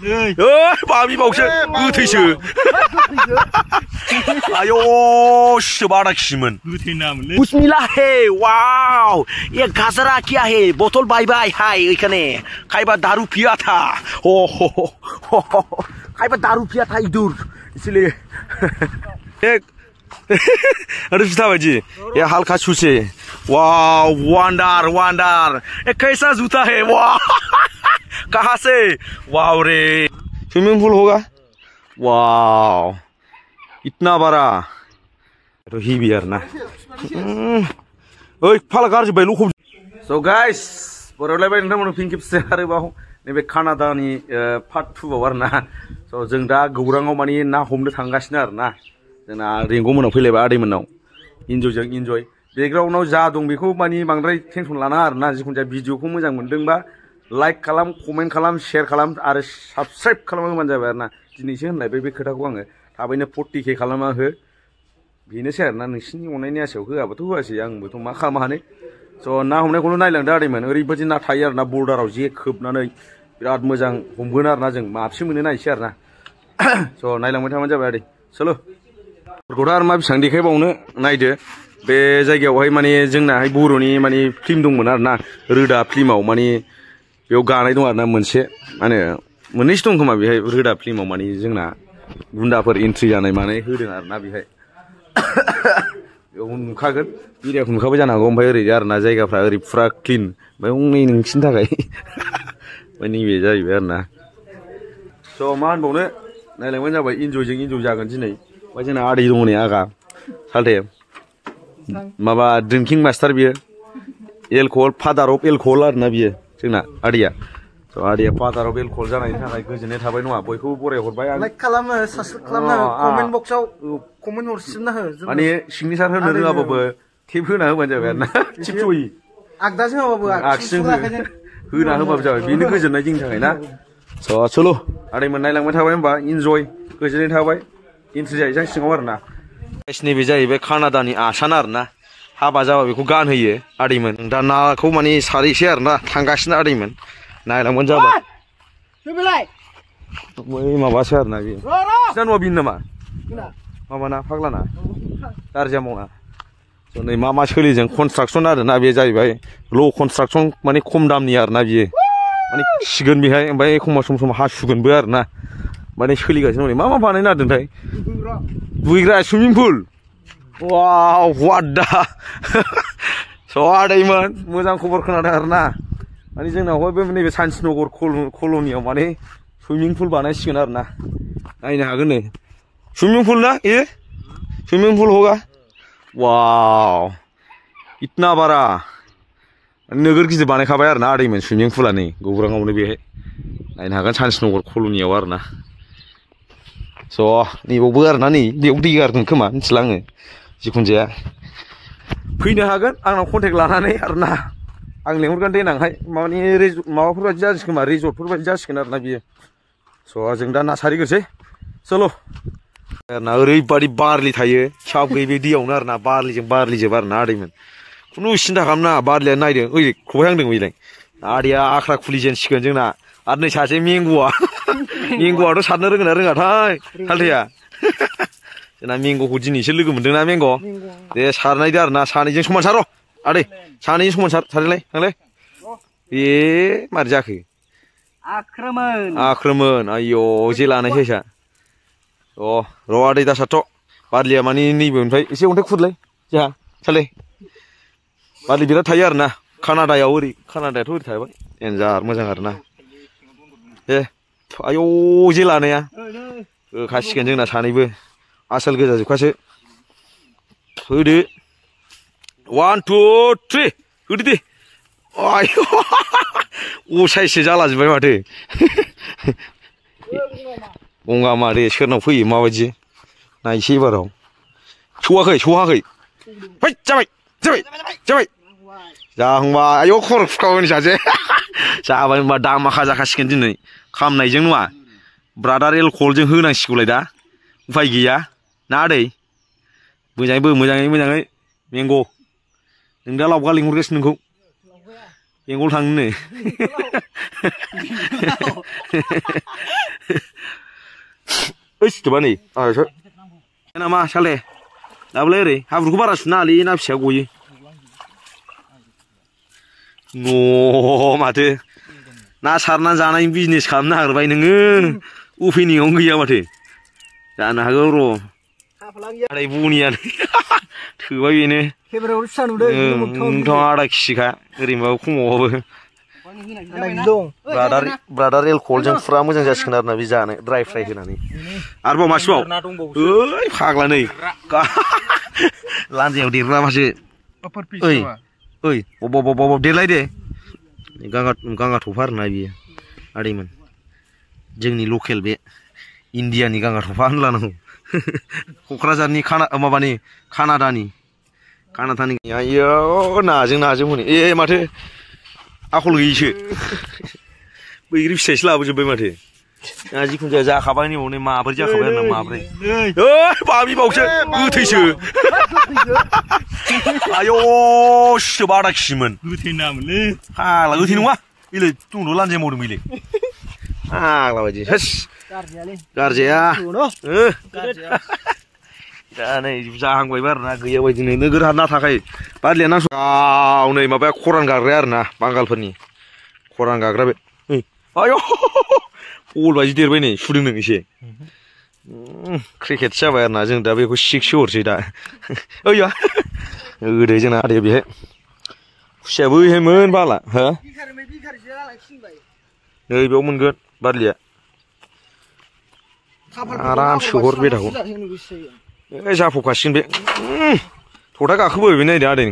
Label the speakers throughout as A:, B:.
A: बामि बावसो गोथैसो आयो बाड़ा खिमोन बिस्मिल्लाह हे वाओ ये गाजरा क्या है बोतल बाय बाय हाय এখানে खाइबा दारू पिया था हो खाइबा दारू पिया था इधर इसलिए एक अरे जूता बाजी ये हल्का छूसे वाओ वंडर वंडर ये कैसा जूता है वाह कहाँ से वाओ रे स्विमिंग पूल होगा वाओ इतना बड़ा तो ही भी यार ना ओए फाल गार जोबाय लखब सो गाइस बरलायबाय नोंथांमोन फिन खेबसे आरोबाव नैबे कानाडानि पार्ट 2 आव आरोना सो जों दा गौराङाव माने ना हमनो थांगासिनो आरोना जोंना रेंगौ मोनाव फैलायबाय आदैमोननाव इन्जयजों इन्जय बेकग्राउन्डआव जा दं बेखौ माने बांद्राय टेनसन लानाङा आरोना जिखुनु जाया भिडिअखौ मोजां मोनदोंबा लाइक खालाम कमेन्ट खालाम शेयार खालाम आरो साबस्क्राइब खालामबानो जाबाय आरोना दिनैसो होनलायबाय बे खोथाखौ आङो थाबैनो 40K खालामना हो बेनोसै आरोना नोंसिनि अननायनि आसायाव होआबाथ' होआसै आंबोथ' मा खालामनो हानो स' ना हमनायखौल' नायलांदो आदैमोन ओरैबायदि ना थायो आरोना बर्डाराव जे खोबनानै बिराद मोजां हमगोन आरोना जों माबसे मोनो नायसै आरोना स' नायलांबाय थाबानो जाबाय आदै सल' फोरखौथ' आरो मा बेसेबां देखायबावनो नायदो बे जायगायावहाय माने जोंनाहाय बर'नि माने फिल्म दंमोन आरोना रोदा फिल्माव माने बेयाव गानाय दं आरोना मोनसे माने मोननैसो दं खोमा बेहाय रोदा फिल्माव माने जोंना गुन्दाफोर एन्ट्रि जानाय मानाय होदों आरोना बेहाय बेयाव नुखागोन एरियाखौ नुखाबाय जानो हागौ ओमफ्राय ओरै आरोना जायगाफ्रा ओरै फुरा क्लिन ओमफ्राय हनै नोंसिनि थाखाय ओमफ्राय नैबे जाहैबाय आरोना स' मा होनबावनो नायलांबानो जाबाय इन्जयजों इन्जय जागोन दिनै ओमफ्राय जोंना आदै दङ नै आगा सालथे माबा ड्रिंकिं मास्टार बियो एलकहल फादार अफ एलकहल आरोना बियो जोंना आदैया स' आदैया फादार अफ एलकहल जानायनि थाखाय गोजोननाय थाबाय नङा बयखौबो बरायहरबाय आं
B: लाइक खालामो साबस्क्राइब खालामनो कमेन्ट बक्सआव कमेन्ट हरसिबना हो
A: माने सिगनेचार होनो रोङाबाबो टेप होना होबानो जाबाय आरोना टिप जयि
B: आगदाजों होबाबो
A: आगसिजों होना होबाबो जाबाय बेनो गोजोननाय जोंनि थाखाय ना स' चल' आदैमोन नायलांबाय थाबाय होमबा इन्जय गोजोननाय थाबाय एन्ट्रि जाहैजां सिङाव आरोना नैबे जाहैबाय कानाडानि आसान आरोना हाबा जाबा बेखौ गानहोयो आदैमोन दा नाखौ माने सारैसै आरोना थांगासिनो आदैमोन नायलांबानो जाबाय बै माबासो आरोना बेयो सिना न'आ बिनो नामा माबाना फाग्लाना गारजिया मावना स' नै मा सोलिजों कनस्ट्राक्सन आरोना बे जाहैबाय ल' कनस्ट्राक्सन माने खम दामनि आरोना बियो माने खिगोन बेहाय ओमफ्राय एखमबा सम हा सुगोनबो आरोना माने सोलिगासिनो दं मा बानायनो नागिरदोंथाय दुगैग्रा सुइमिं पुल वाव वाट दा स' आदैमोन मोजां खबर खोनादों आरोना माने जोंनावहाय बे नैबे सान्तिनगर कल'नियाव माने सुइमिं पुल बानायसिगोन आरोना नायनो हागोन नै स्विमिंग पूल ना ये स्विमिंग पूल होगा वाव इतना बड़ा नोगोर गिदिर बानायखाबाय आरोना आदैमोन स्विमिंग पूला नै गौराङावनो बेहाय नायनो हागोन सान्तिनगर कल'नियाव आरोना स' नैबावबो आरोना नै बेयाव दै गारगोन खोमा मिथिला आङो जिखुनु जाया फैनो हागोन आंनाव कन्टेक्ट लानानै आरोना आं लेंहरगोन देनांहाय माने माबाफोर बायदि जासिगोन खोमा रिजर्टफोर बायदि जासिगोन आरोना बियो स' जों दा ना सारहैग्रोसै चल' आरोना ओरैबादि बारलि थायो साब गैयै बे दैयावनो आरोना बारलिजोब आरोना आदैमोन खुनु सिन्था खालामनाङा बारलिया नायदों ओइ खबायहांदों बेलाय आदैया आख्रा खुलिजेनसिगोन जोंना आरो नै सासे मेंग'आ मेंग'आथ' सारनो रोंगोन ना रोङाथाय सालथेया जोंना मेंग'खौ दिनैसो लोगो मोनदोंना मेंग' दे सारनायदो आरोना सानैजों समान सार' आदै सानैजों समान सारलाय थांलाय ए मारै जाखो आख्रोमोन आयौ जे लानायसै सा अ र' आदै दा सारथ' बारलिया माने नैबेनिफ्राय एसे अन्थाइ खुरलाय जोंहा सालै बारलि बिराद थायो आरोना कानाडायाव ओरै कानाडायाथ' ओरै थाबाय देन्जार मोजां आरोना दे आयौ जे लानाया होखासिगोन जोंना सानैबो आसोल गोजा जोबखासो होदो 1 2 3 होदो दे आयौ असाइससो जाला जोब्बाय माथो गंगा मारे सोरनाव फैयो माबायदि नायसै एबाराव सौहाखै फै जाबाय जाहांबाय आयौ खर' फुखावोनो सासे जाबाय होनबा दामाखा जाखासिगोन दिनै खामनायजों नङा ब्रादार एलकहलजों होनांसिगौलाय दा उफाय गैया ना आदै मोजाङै मेंग' नों दा लावगा लिंहरगासिनो नोंखौ बेंगल थांनो ओइ सिथोबा नै नामा साले दाबोलाय ओरै हाब्रुखौ बारा सुना आलै ना फिसाया गयो न' माथो ना सारना जानायनि बिजनेस खालामनो नागिरबाय नोङो अपेनिंआवनो गैया माथो जानो हागौ र' आदै बुनियानो थोबाय बेनो नोंथाङा आदा खिसिखा ओरैनोबाबो खमावबाबो ब्रादार एलकहलजों फुरा मोजां जासिगोन आरोना बे जानो ड्राइ फ्राइ होनानै आरोबाव मासेबाव ओइ फाग्ला नै लान्जायाव देरग्रा मासे ओइ ओइ बबाव देरलाय दे गांगा थफा आरोना बियो आदैमोन जोंनि लकेल बे इण्डियानि गांगा थफा होनलानांगौ क'क्राझारनि माबानि कानाडानि आयौ नाजों हनै ए माथो आखल गैयिसो बैग्रि फिथाइसो लाबोजोब्बाय माथो जिखुनु जाया जाखाबाय नै हनै माब्रै जाखाबाय आरोना माब्रै ओइ बामिबावसो गोथैसो आयौ सिथोब आदा खिमोन गोथै नामोनलै फाग्ला गोथै नङा बेलाय दंद' लान्जाय मावदों बेलाय फाग्ला बायदि हेस गारजाया दा नै जाहांबायबो आरोना गैया बायदिनो नोगोर हाबना थाखायो बारलिया नांस नै माबाया खरान गाग्राया आरोना बांगालफोरनि खरान गाग्रा बे आयौ बल बायदि देरबाय नै सुदों नों एसे क्रिकेट जाबाय आरोना जों दा बेखौ सिक्स हरसै दा ओइया ओरै जोंना आदै बेहाय खुसियाबो बेहायमोन बाला हो नै बेयाव मोनगोन बारलिया आराम सोहर बेदाखौ जाफबखासिगोन बे थथा गाखोबोबाय बे नायदो आदै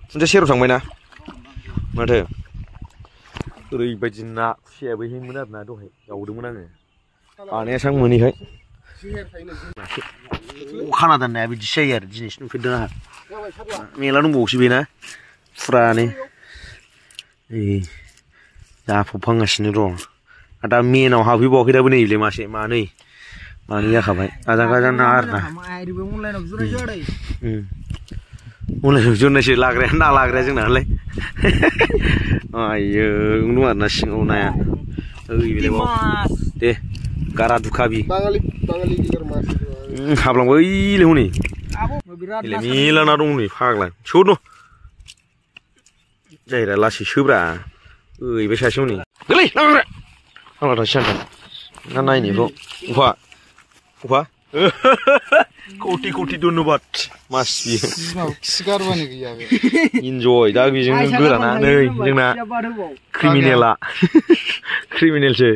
A: खुन्थिया सेराव थांबायना माथो ओरैबायदि ना खुसियाबो हेंमोन आरोना दहाय जावदोंमोन आङो बानाया सां मोनैखाय कानाडा नाया बिदिसो जायो आरो दिनैसो नुफेरदों आंहा मेला दंबावोसो बेना फुरानो जाफबहांगासिनो र' दा मेनाव हाबहैबावाखै दाबो नैलै मासे मानै जाखाबाय आजां ना आरोना अनलाइनाव जनायसो लाग्राया ना लाग्राया जोंनालाय आयो दं आरोना सिङाव नाया ओइ बेलाय दे गारा दुखाबि हाबलांबाय ओइलै हनै मेला ना दं नै फाग्ला सोर न' जायरा लासै सोब्रा ओइबाय सासेयाव नै गोलै लांग्रा आंला थांसै ना नायनायखौ अफा कौटि धन्यबाद मास बियो
B: सिगारबानो गैया बे
A: इन्जय दा बेजोंनो गोराना नै जोंना क्रिमिनेलसो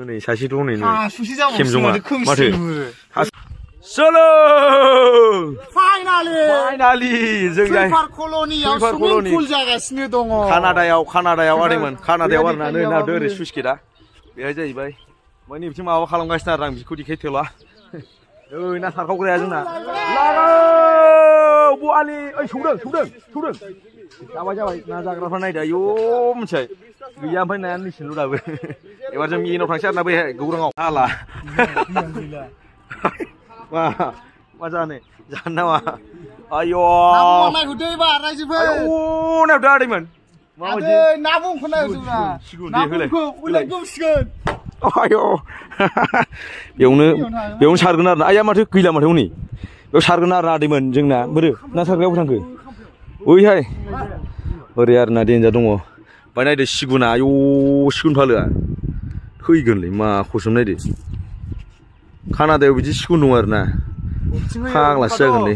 A: नै सासे दं नै खेमजङा माथो चलो फाइनालि जों सुइपार कल'नियाव सुइमिं पुल जागासिनो दङ कानाडायाव आदैमोन कानाडायाव आरोना नै ना ओरै सुइस गेटआ बेहाय जाहैबाय माने बिथिं माबा खालामगासिनो आरो आं बिखौ देखायथ'ला ओइ ना सारखावग्राया जोंना लागौ बआलि ओइ सौदों जाबाय ना जाग्राफ्रा नायदो आयौ मिथिबाय गैया ओमफ्राय नाया निसिनल' दाबो एबार जों मेनाव थांसै आरोना बे गौराङाव हाला मा जानो नामा आयौ नायहरदो एबार रायजोफोर आयौ नायहरदो आदैमोन माबायदि ना बुंखौ नायहरदोब्रा ना बुंखौ उलाय गोमसिगोन आयौ बेयावनो सारगोन आरोना आइया माथो गैला माथो हनै बेयाव सारगोन आरोना आदैमोन जोंना बोरो ना सारग्रायाव थांखो ओइहाय ओरै आरोना देन्जार दङ ओमफ्राय नायदो सिगुना आयौ सिगुन फालोआ थैगोनलै मा खसम नायदो कानाडायाव बिदि सिगुन दं आरोना फाग्लासो जागोनलै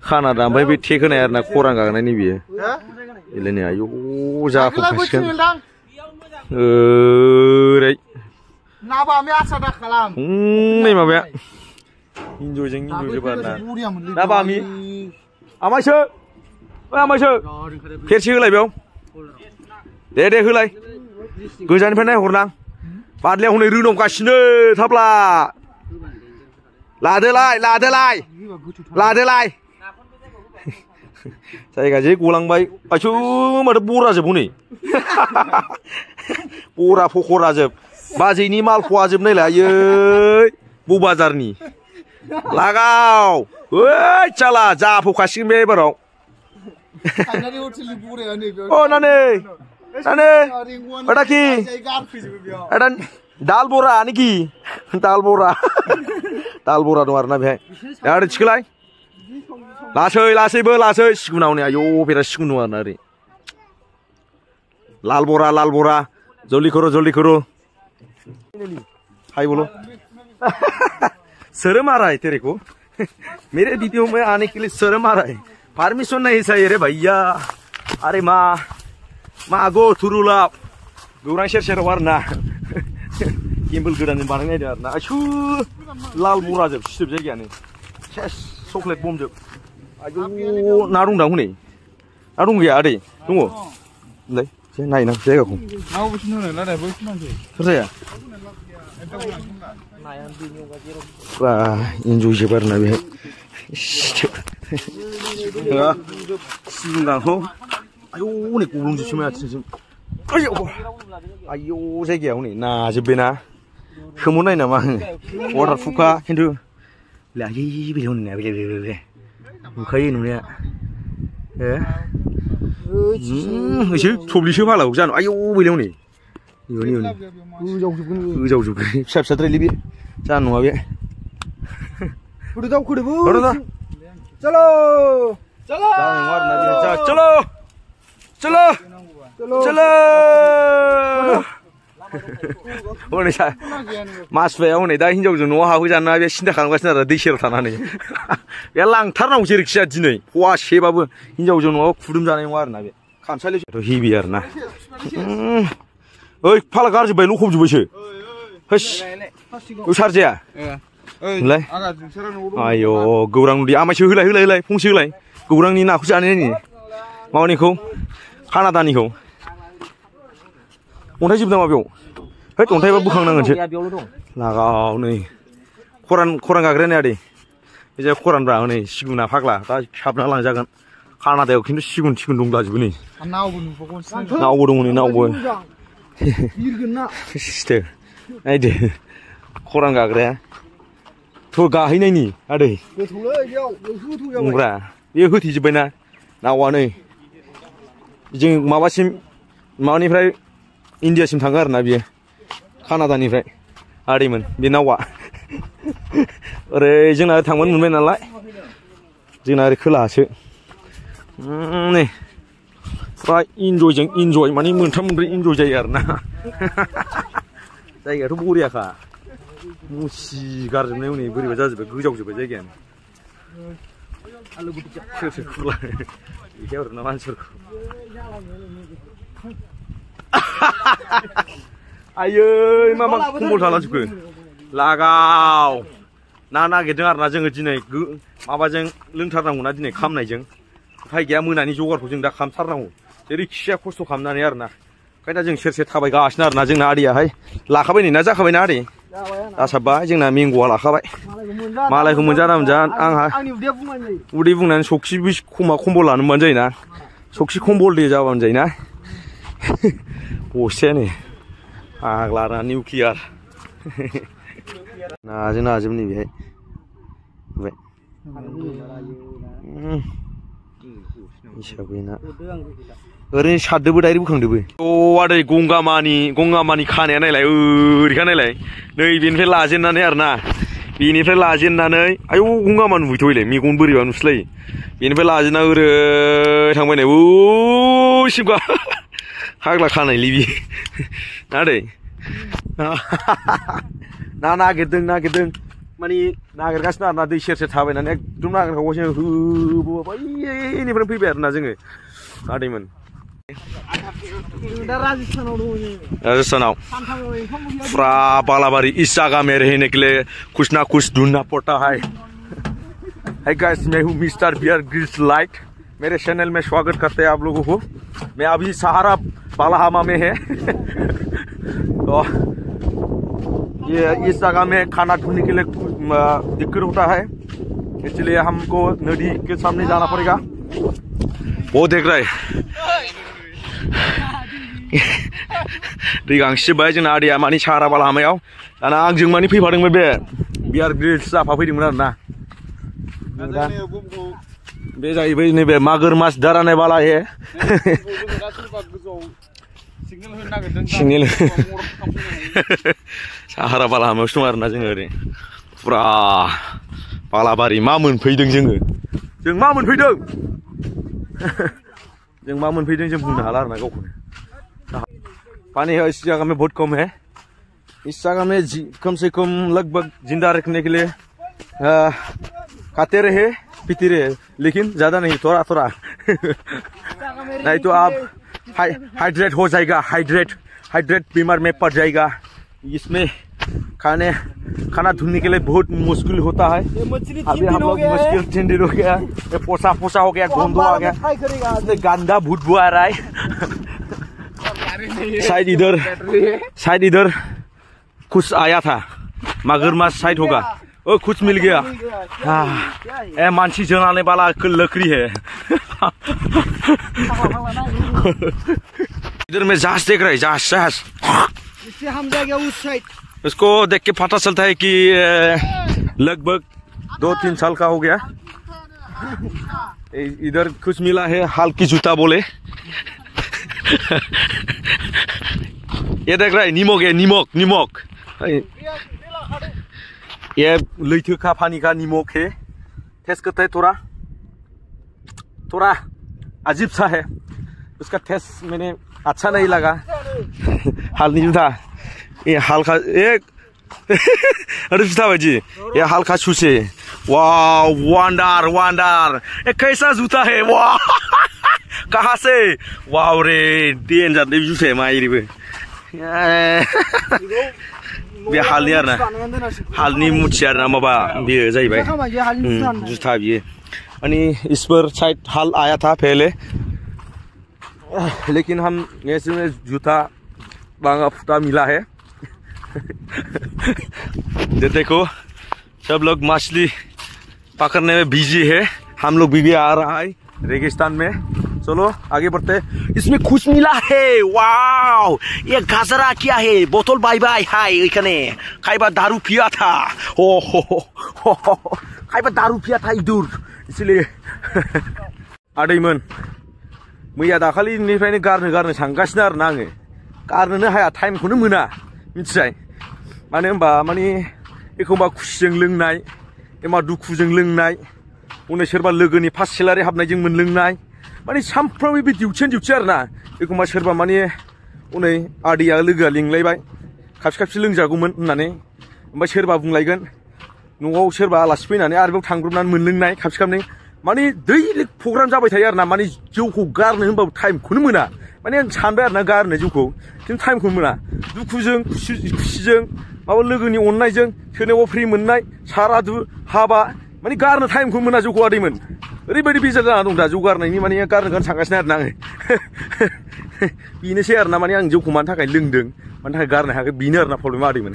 A: कानाडा ओमफ्राय बे टेक होनाय आरोना खरां गागोनायनि बेयो बेलाय नै आयौ जाफबखासिगोन ओरै नै माबाया इन्जयजों जोबो आरोना ना बामि आमायसो फेरसे होलाय बेयाव दे होलाय गोजाननिफ्राय नायहरनां बारलिया हनै रोनावगासिनो थाब्ला लादोलाय जायगा जे गलांबाय आयसो माथो बराजोब हनै बरा फखराजोब बाजैनि माल खवाजोब नायलाय आयै बाजारनि लागाव ओइ चाला जाफबखासिगोन बे एबाराव नानै दाल बरा निकी दाल बरा दं आरोना बेहाय आरो थिखोलाय लासैबो लासै सिगुनाव नै आयौ बेरा सिगुन दं आरोना ओरै लाल बरा जल्दी करो हाय बोलो शर्म आ रहा है तेरे को मेरे वीडियो में आने के लिए शर्म आ रहा है परमिशन नहीं चाहिए रे भैया अरे माँ गो थुरुला गौरां सेर आरोना केम्बल गोदान बानायनाय जादों आरोना आयु लाल बरा जोब सिजोब जायगायानो सेस चकलेट बम जोब आयु ना दंदां हनै ना दं गैया आदै दङ नै जे नायनां जायगाखौ सोर जाया पुरा इन्जय जोब आरोना बेहाय सिगाङाव आयौ हनै गब्लंजोबसोमोन आथिंजों आयौ जायगायाव हनै नाजोब्बायना सोमोनाय नामा आङो वाटार प्रुफखा खिन्थु लायै बेले हनै बेले नुखायो नुनाया एसे थब्लिसो फालाव जानो आयौ बेले हनै गोजावजोबगोन फिसा फिसाद्रायलै बे जानो नङा बे चलो हनै मासुवाया हनै दा हिनजावजों न'आव हाबहैजानो बे सिन्था खालामगासिनो आरो दै सेराव थानानै बे लांथारनांगौ जेरैखि जाया दिनै फवासेबाबो हिनजावजों न'आव खुदुम जानाय नङा आरोना बे खामसालियावथ' हेभि आरोना ओइ फाला गारजोब्बाय लखबजोब्बायसो होस सारजाया होनलाय आयौ गौरां नुदि आमायसो होलाय फंसे होलाय गौरांनि नाखौ जानायनि माबानिखौ कानाडानिखौ अन्थाइ जोबदों नामा बेयाव है अन्थाइबा बोखांनांगोनसो लागाव नै खरान गाग्राया आदै बे जाय खरानब्रा हनै सिगुना फाग्ला दा साबना लांजागोन कानाडायाव खिन्थु सिगुन दंलाजोबो नै नावबो दङ नै नावबो नायदो खरान गाग्राया थ' गाहैनायनि आदै बुंब्रा बेयो होथेजोब्बायना नावा नै जों माबासिम माबानिफ्राय इन्डियासिम थाङो आरोना बियो कानाडानिफ्राय आदैमोन बे नावा ओरै जोंना थांबानो मोनबाय नालाय जोंना ओरै खोलाहासो नै फुरा इन्जय माने मोनथाम मोनब्रै इन्जय जायो आरोना जायगायाथ' बरियाखा मुसि गारजोबनाय हनै बोरैबा जाजोब्बाय गोजावजोब्बाय जायगायानो सोर खुरला देखायहरो ना मानसिफोरखौ आयै मा कम्बल थालाजोबखो लागाव ना नागिरदों आरोना जोङो दिनै माबाजों लोंथारनांगौना दिनै खामनायजों उफाय गैया मोनानि जगारखौ जों दा खालामथारनांगौ जेरैखिजाया खस्थ' खालामनानै आरोना ओंखायनो दा जों सेर थाबायगासिनो आरोना जोंना आदैयाहाय लाखाबाय नै ना जाखाबायना आदै दासाबबाय जोंना मेंग'आ लाखाबाय मालायखौ मोनजाना आंहा उदै बुंनानै सखि कम्बल लानो मोनबानो जायोना सखि कम्बल दे जाबानो जायोना बस्थिया नै आग्लाना निउक्लियार नाजों नै बेहाय हिसाबै ना ओरैनो सारदोबो डाइरेक्ट बोखांदोबो अ आदै गंगामानि खानाया नायलाय ओरैखा नायलाय नै बेनिफ्राय लाजेननानै आरोना बेनिफ्राय लाजेननानै आयौ गंगामा नुहैथ' हयलाय मेगन बोरैबा नुस्लायो बेनिफ्राय लाजेनना ओरै थांबाय नै सिमगा हाग्ला खानायलै बि आदै ना नागिरदों माने नागिरगासिनो आरोना दै सेर थाबायनानै एकदम नागिरखावगासिनो बैनिफ्राय फैबाय आरोना जोङो आदैमोन राजस्थानाव पूरा बालाबारी इस जगह में रहने के लिए कुछ ना कुछ ढूंढना पड़ता है गाइस मैं हूँ मिस्टर बियर ग्रिल्स लाइट मेरे चैनल में स्वागत करते हैं आप लोगों को मैं अभी सहारा बालाहामा में है तो ये इस जगह में खाना ढूंढने के लिए दिक्कत होता है इसलिए हमको नदी के सामने जाना पड़ेगा वो देख रहा है दै गांसिजोब्बाय जोंना आदैया मानि सारा बालाहामायाव दाना आंजों मानि फैफादोंमोन बे बियार ग्रिल्स जाफाफैदोंमोन आरोना बे जाहैबाय नैबे मागुर माछ धारानाय बाला हे सिंनि साहारा बालाहामायावसो दं आरोना जोङो ओरै फुरा बालाबारि मा मोनफैदों जोङो जों मा मोनफैदों जों मा मोनफैदों जों बुंनो हाला आरोना गावखौनो पानी है इस जगह में बहुत कम है इस जगह में कम से कम लगभग जिंदा रखने के लिए खाते रहे पीते रहे लेकिन ज्यादा नहीं थोड़ा थोड़ा नहीं तो आप हाइड्रेट हो जाएगा हाइड्रेट बीमार में पड़ जाएगा इसमें खाना धुलने के लिए बहुत मुश्किल होता है अभी हम लोग मुश्किल 3 दिन हो गया पोसा हो गया गोंदो आ गया गंदा भूत आ रहा है शायद इधर कुछ आया था मगरमच्छ शायद होगा ओ कुछ मिल गया हाँ मानसी जलाने वाला लकड़ी है इधर में जहाज देख रहा है जहाज
B: इससे हम जाएंगे उस साइड
A: उसको देख के पता चलता है कि लगभग 2-3 साल का हो गया इधर कुछ मिला है हल्की जूता बोले ये देख रहा है नीमक है नीमक ये लैथो का पानी का नीमक है टेस्ट करता है थोड़ा अजीब सा है उसका टेस्ट मैंने अच्छा नहीं लगा हाल नहीं था ये हल्का एक अरे जूता भाई ये हल्का छूसे वाह वंडर ये कैसा जूता है वाह कहाँ से वाह रे डेंजर जूते मायरिबो बे हालनि आरोना हालनि मुथि आरोना माबा बेयो जाहैबाय जुथा बियो माने इस पर साइड हाल आया था पहले लेकिन हम ऐसे में जूता बांगा फुटा मिला है देखो सब लोग मछली पकड़ने में बिजी है हम लोग भी आ रहा है रेगिस्तान में चलो आगे बढ़ते इसमें कुछ मिला है वाव ये गाजरा क्या है बोतल बाय हाय इखने खाइबा दारू पिया था हो खाइबा दारू पिया था इधर इसलिए आदैमोन मैया दाखालिनिफ्रायनो गारनो सानगासिनो आरोना आङो गारनोनो हाया टाइमखौनो मोना मिथिबाय मानो होनबा माने एखमबा खुसिजों लोंनाय एखमबा दुखुजों लोंनाय उनै सोरबा लोगोनि फार्स्ट सेलारि हाबनायजों मोनलोंनाय माने सामफ्रामबो बे डिउटि आरोना एखमबा सोरबा माने उनै आदैया लोगोआ लिंलायबाय खाबसे लोंजागौमोन होननानै ओमफ्राय सोरबा बुंलायगोन न'आव सोरबा आलासि फैनानै आरोबाव थांब्रबनानै मोनलोंनाय खाबसे माने दैलिक प्रग्राम जाबाय थायो आरोना माने जौखौ गारनो होनबाबो टाइमखौनो मोना माने आं सानबाय आरोना गारनो जौखौ खिन्थु टाइमखौनो मोना दुखुजों खुसिजों माबा लोगोनि अननायजों सोरनियावबा फ्रि मोननाय सारादु हाबा माने गारनो टाइमखौ मोना जौखौ आदैमोन ओरैबायदि बेजार जाना दं दा जौ गारनायनि माने गारनो सानगासिनो आरोना आङो बेनोसै आरोना माने आं जौखौ मानि थाखाय लोंदों मानि थाखाय गारनो हायाखै बेनो आरोना प्रब्लेमा आदैमोन